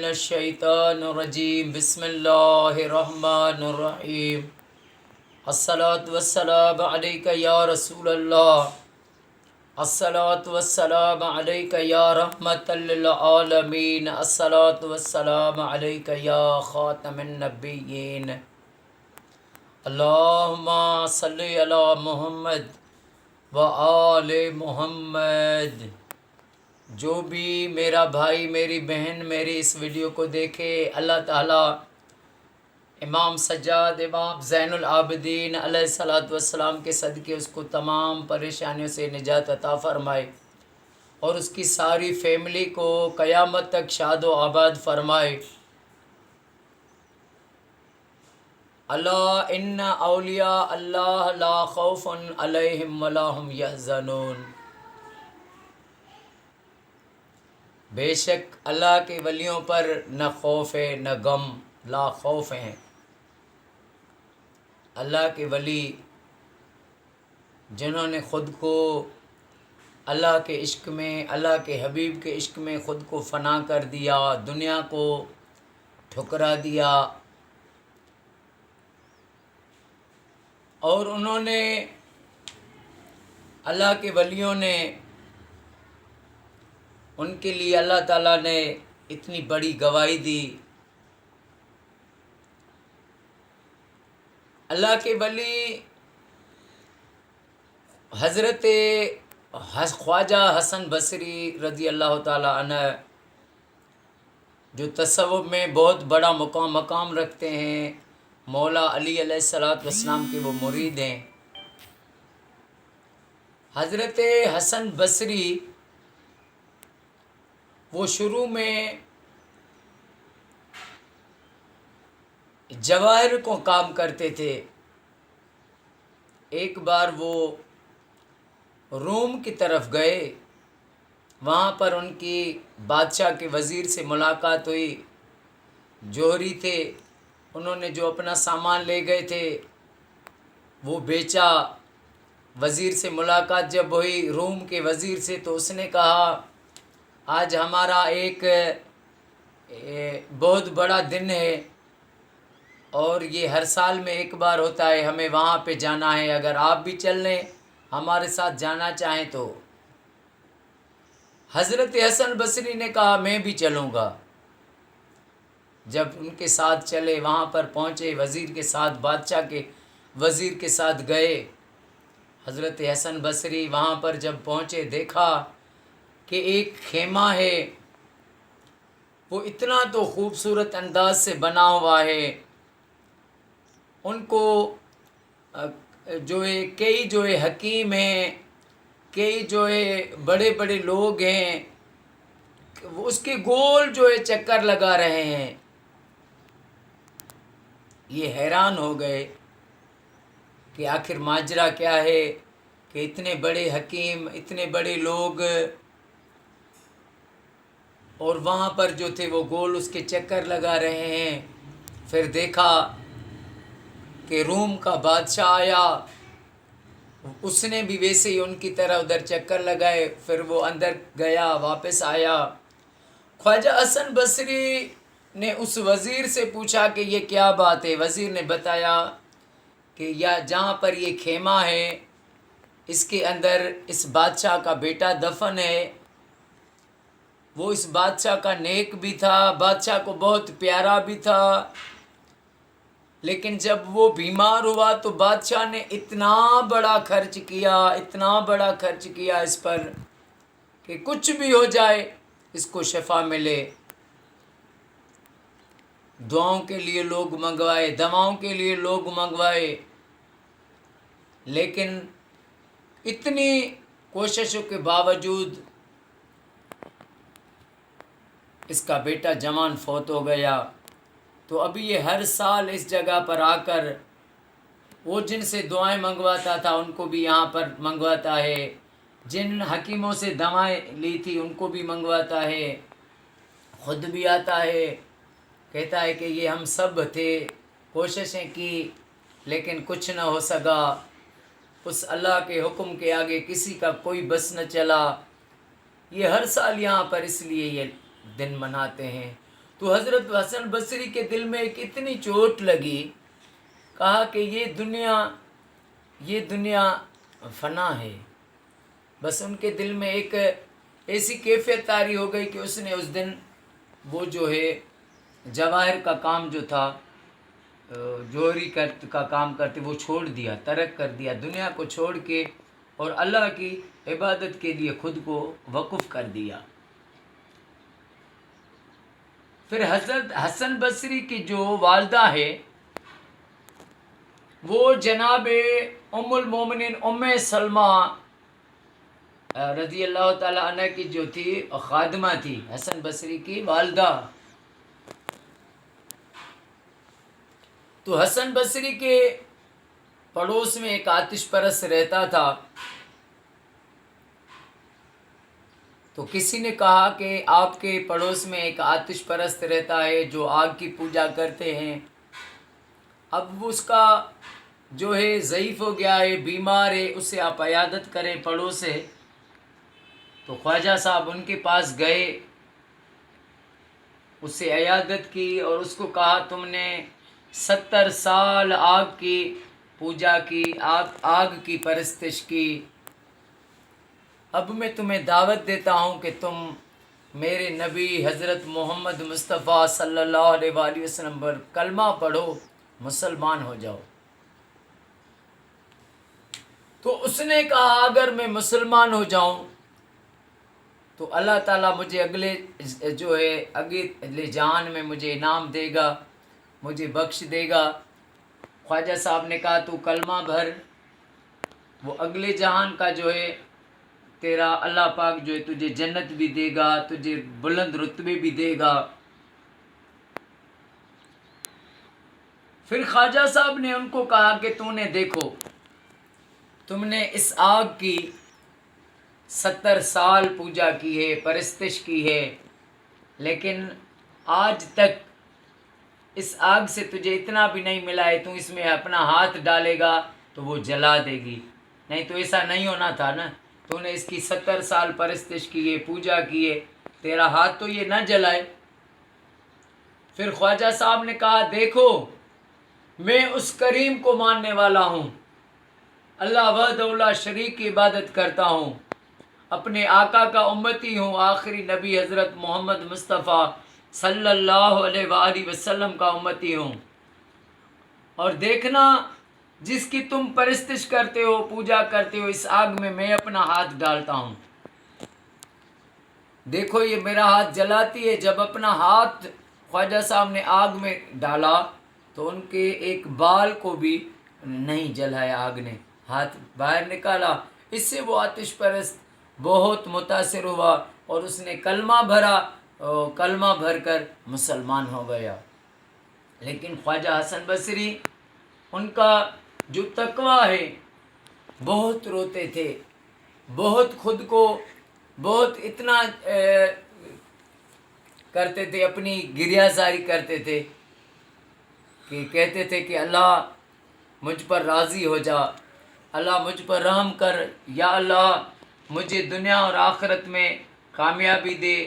من الشیطان الرجیم بسم اللہ الرحمن الرحیم الصلاۃ والسلام علیک یا رسول اللہ الصلاۃ والسلام علیک یا رحمت للعالمین الصلاۃ والسلام علیک یا خاتم النبیین اللہم صلی علی محمد و آل محمد۔ جو بھی میرا بھائی میری بہن میری اس ویڈیو کو دیکھے، اللہ تعالیٰ امام سجاد امام زین العابدین علیہ الصلاۃ والسلام کے صدقے اس کو تمام پریشانیوں سے نجات عطا فرمائے اور اس کی ساری فیملی کو قیامت تک شاد و آباد فرمائے۔ اللہ ان اولیاء اللہ لا خوف علیہم ولا هم یحزنون۔ بے شک اللہ کے ولیوں پر نہ خوف ہے نہ غم، لا خوف ہیں۔ اللہ کے ولی جنہوں نے خود کو اللہ کے عشق میں، اللہ کے حبیب کے عشق میں خود کو فنا کر دیا، دنیا کو ٹھکرا دیا، اور انہوں نے اللہ کے ولیوں نے ان کے لیے اللہ تعالیٰ نے اتنی بڑی گواہی دی۔ اللہ کے ولی حضرت خواجہ حسن بصری رضی اللہ تعالیٰ عنہ، جو تصوف میں بہت بڑا مقام رکھتے ہیں، مولا علی علیہ السلام کے وہ مرید ہیں۔ حضرت حسن بصری وہ شروع میں جواہر کو کام کرتے تھے۔ ایک بار وہ روم کی طرف گئے، وہاں پر ان کی بادشاہ کے وزیر سے ملاقات ہوئی۔ جوہری تھے، انہوں نے جو اپنا سامان لے گئے تھے وہ بیچا۔ وزیر سے ملاقات جب ہوئی، روم کے وزیر سے، تو اس نے کہا آج ہمارا ایک بہت بڑا دن ہے اور یہ ہر سال میں ایک بار ہوتا ہے، ہمیں وہاں پہ جانا ہے، اگر آپ بھی چل لیں، ہمارے ساتھ جانا چاہیں تو۔ حضرت حسن بصری نے کہا میں بھی چلوں گا۔ جب ان کے ساتھ چلے، وہاں پر پہنچے، وزیر کے ساتھ، بادشاہ کے وزیر کے ساتھ گئے۔ حضرت حسن بصری وہاں پر جب پہنچے، دیکھا کہ ایک خیمہ ہے، وہ اتنا تو خوبصورت انداز سے بنا ہوا ہے۔ ان کو کئی حکیم ہیں، کئی بڑے بڑے لوگ ہیں، وہ اس کے گول چکر لگا رہے ہیں۔ یہ حیران ہو گئے کہ آخر ماجرا کیا ہے کہ اتنے بڑے حکیم، اتنے بڑے لوگ، اور وہاں پر جو تھے وہ گول اس کے چکر لگا رہے ہیں۔ پھر دیکھا کہ روم کا بادشاہ آیا، اس نے بھی ویسے ہی ان کی طرح ادھر چکر لگائے، پھر وہ اندر گیا، واپس آیا۔ خواجہ حسن بصری نے اس وزیر سے پوچھا کہ یہ کیا بات ہے؟ وزیر نے بتایا کہ جہاں پر یہ خیمہ ہے، اس کے اندر اس بادشاہ کا بیٹا دفن ہے۔ وہ اس بادشاہ کا نیک بھی تھا، بادشاہ کو بہت پیارا بھی تھا، لیکن جب وہ بیمار ہوا تو بادشاہ نے اتنا بڑا خرچ کیا اس پر کہ کچھ بھی ہو جائے اس کو شفا ملے۔ دعاؤں کے لیے لوگ منگوائے، دواؤں کے لیے لوگ منگوائے، لیکن اتنی کوششوں کے باوجود اس کا بیٹا جوان فوت ہو گیا۔ تو ابھی یہ ہر سال اس جگہ پر آ کر وہ جن سے دعائیں منگواتا تھا ان کو بھی یہاں پر منگواتا ہے، جن حکیموں سے دوائیں لی تھی ان کو بھی منگواتا ہے، خود بھی آتا ہے، کہتا ہے کہ یہ ہم سب تھے، کوششیں کی لیکن کچھ نہ ہو سکا، اس اللہ کے حکم کے آگے کسی کا کوئی بس نہ چلا۔ یہ ہر سال یہاں پر اس لیے یہ دن مناتے ہیں۔ تو حضرت حسن بصری کے دل میں ایک اتنی چوٹ لگی، کہا کہ یہ دنیا فنا ہے. بس ان کے دل میں ایک ایسی کیفیت طاری ہو گئی کہ اس نے اس دن وہ جو ہے جواہر کا کام جو تھا، جوہری کا کام کرتے، وہ چھوڑ دیا، ترک کر دیا، دنیا کو چھوڑ کے اور اللہ کی عبادت کے لیے خود کو وقف کر دیا. پھر حضرت حسن بصری کی جو والدہ ہے وہ جناب ام المومنین ام سلمہ رضی اللہ تعالی عنہ کی جو تھی خادمہ تھی، حسن بصری کی والدہ. تو حسن بصری کے پڑوس میں ایک آتش پرست رہتا تھا. تو کسی نے کہا کہ آپ کے پڑوس میں ایک آتش پرست رہتا ہے جو آگ کی پوجا کرتے ہیں. اب اس کا جو ہے ضعیف ہو گیا ہے، بیمار ہے، اسے آپ عیادت کریں پڑوس سے. تو خواجہ صاحب ان کے پاس گئے، اس سے عیادت کی اور اس کو کہا تم نے 70 سال آگ کی پوجا کی، آگ کی پرستش کی. اب میں تمہیں دعوت دیتا ہوں کہ تم میرے نبی حضرت محمد مصطفیٰ صلی اللہ علیہ وآلہ وسلم پر کلمہ پڑھو، مسلمان ہو جاؤ. تو اس نے کہا اگر میں مسلمان ہو جاؤں تو اللہ تعالیٰ مجھے اگلے جہان میں مجھے انعام دے گا، مجھے بخش دے گا. خواجہ صاحب نے کہا تو کلمہ بھر، وہ اگلے جہان کا جو ہے تیرا اللہ پاک جو ہے تجھے جنت بھی دے گا، تجھے بلند رتبے بھی دے گا. پھر خواجہ صاحب نے ان کو کہا کہ تو نے دیکھو، تم نے اس آگ کی 70 سال پوجا کی ہے، پرستش کی ہے، لیکن آج تک اس آگ سے تجھے اتنا بھی نہیں ملا ہے، تو اس میں اپنا ہاتھ ڈالے گا تو وہ جلا دے گی. نہیں تو ایسا نہیں ہونا تھا نا، تو نے اس کی 70 سال پرستش کی ہے، پوجا کی ہے، تیرا ہاتھ تو یہ نہ جلائے. پھر خواجہ صاحب نے کہا دیکھو میں اس کریم کو ماننے والا ہوں، اللہ وحدہ لا شریک کی عبادت کرتا ہوں، اپنے آقا کا امتی ہوں، آخری نبی حضرت محمد مصطفیٰ صلی اللہ علیہ وآلہ وسلم کا امتی ہوں. اور دیکھنا جس کی تم پرستش کرتے ہو، پوجا کرتے ہو، اس آگ میں اپنا ہاتھ ڈالتا ہوں. دیکھو یہ میرا ہاتھ جلاتی ہے. جب اپنا ہاتھ خواجہ صاحب نے آگ میں ڈالا تو ان کے ایک بال کو بھی نہیں جلایا آگ نے، ہاتھ باہر نکالا. اس سے وہ آتش پرست بہت متاثر ہوا اور اس نے کلمہ بھرا، کلمہ بھر کر مسلمان ہو گیا. لیکن خواجہ حسن بصری ان کا جو تقویٰ ہے، بہت روتے تھے، بہت خود کو بہت اتنا کرتے تھے، اپنی گریہ زاری کرتے تھے کہ کہتے تھے کہ اللہ مجھ پر راضی ہو جا، اللہ مجھ پر رحم کر، یا اللہ مجھے دنیا اور آخرت میں کامیابی دے.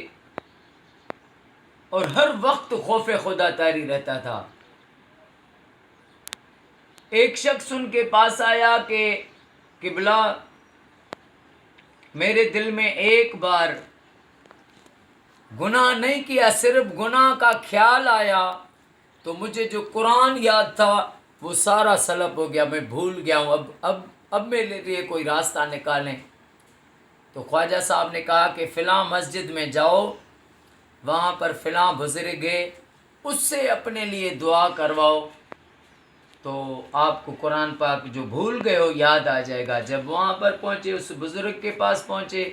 اور ہر وقت خوف خدا طاری رہتا تھا. ایک شخص ان کے پاس آیا کہ قبلہ میرے دل میں ایک بار گناہ نہیں کیا، صرف گناہ کا خیال آیا تو مجھے جو قرآن یاد تھا وہ سارا سلب ہو گیا، میں بھول گیا ہوں، اب میرے لیے کوئی راستہ نکالیں. تو خواجہ صاحب نے کہا کہ فلاں مسجد میں جاؤ، وہاں پر فلاں بزرگ ہے، اس سے اپنے لیے دعا کرواؤ تو آپ کو قرآن پاک جو بھول گئے ہو یاد آ جائے گا. جب وہاں پر پہنچے، اس بزرگ کے پاس پہنچے،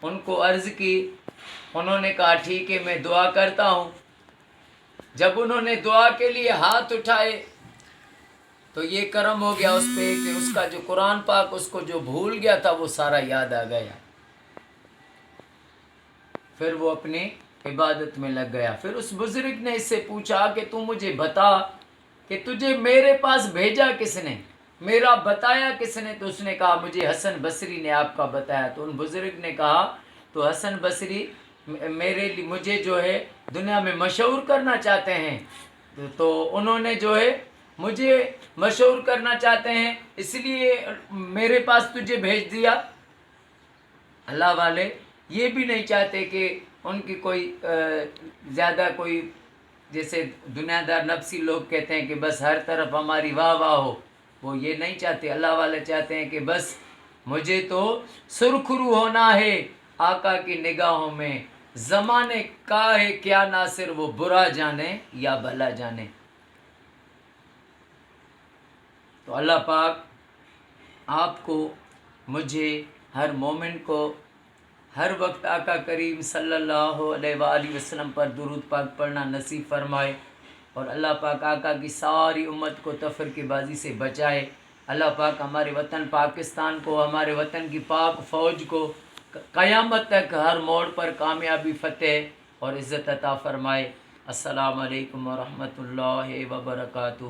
ان کو عرض کی، انہوں نے کہا ٹھیک ہے میں دعا کرتا ہوں. جب انہوں نے دعا کے لیے ہاتھ اٹھائے تو یہ کرم ہو گیا اس پہ کہ اس کا جو قرآن پاک اس کو جو بھول گیا تھا وہ سارا یاد آ گیا. پھر وہ اپنی عبادت میں لگ گیا. پھر اس بزرگ نے اس سے پوچھا کہ تو مجھے بتا کہ تجھے میرے پاس بھیجا کس نے، میرا بتایا کس نے؟ تو اس نے کہا مجھے حسن بصری نے آپ کا بتایا. تو ان بزرگ نے کہا تو حسن بصری میرے لیے مجھے جو ہے دنیا میں مشہور کرنا چاہتے ہیں، تو انہوں نے جو ہے مجھے مشہور کرنا چاہتے ہیں، اس لیے میرے پاس تجھے بھیج دیا۔ اللہ والے یہ بھی نہیں چاہتے کہ ان کی کوئی زیادہ کوئی، جیسے دنیا دار نفسی لوگ کہتے ہیں کہ بس ہر طرف ہماری واہ واہ ہو، وہ یہ نہیں چاہتے۔ اللہ والے چاہتے ہیں کہ بس مجھے تو سرخرو ہونا ہے آقا کی نگاہوں میں، زمانے کا ہے کیا ناصر، وہ برا جانے یا بھلا جانے۔ تو اللہ پاک آپ کو، مجھے، ہر مومن کو ہر وقت آقا کریم صلی اللہ علیہ وآلہ وسلم پر درود پاک پڑھنا نصیب فرمائے، اور اللہ پاک آقا کی ساری امت کو تفرقے بازی سے بچائے۔ اللہ پاک ہمارے وطن پاکستان کو، ہمارے وطن کی پاک فوج کو قیامت تک ہر موڑ پر کامیابی، فتح اور عزت عطا فرمائے۔ السلام علیکم ورحمۃ اللہ وبرکاتہ۔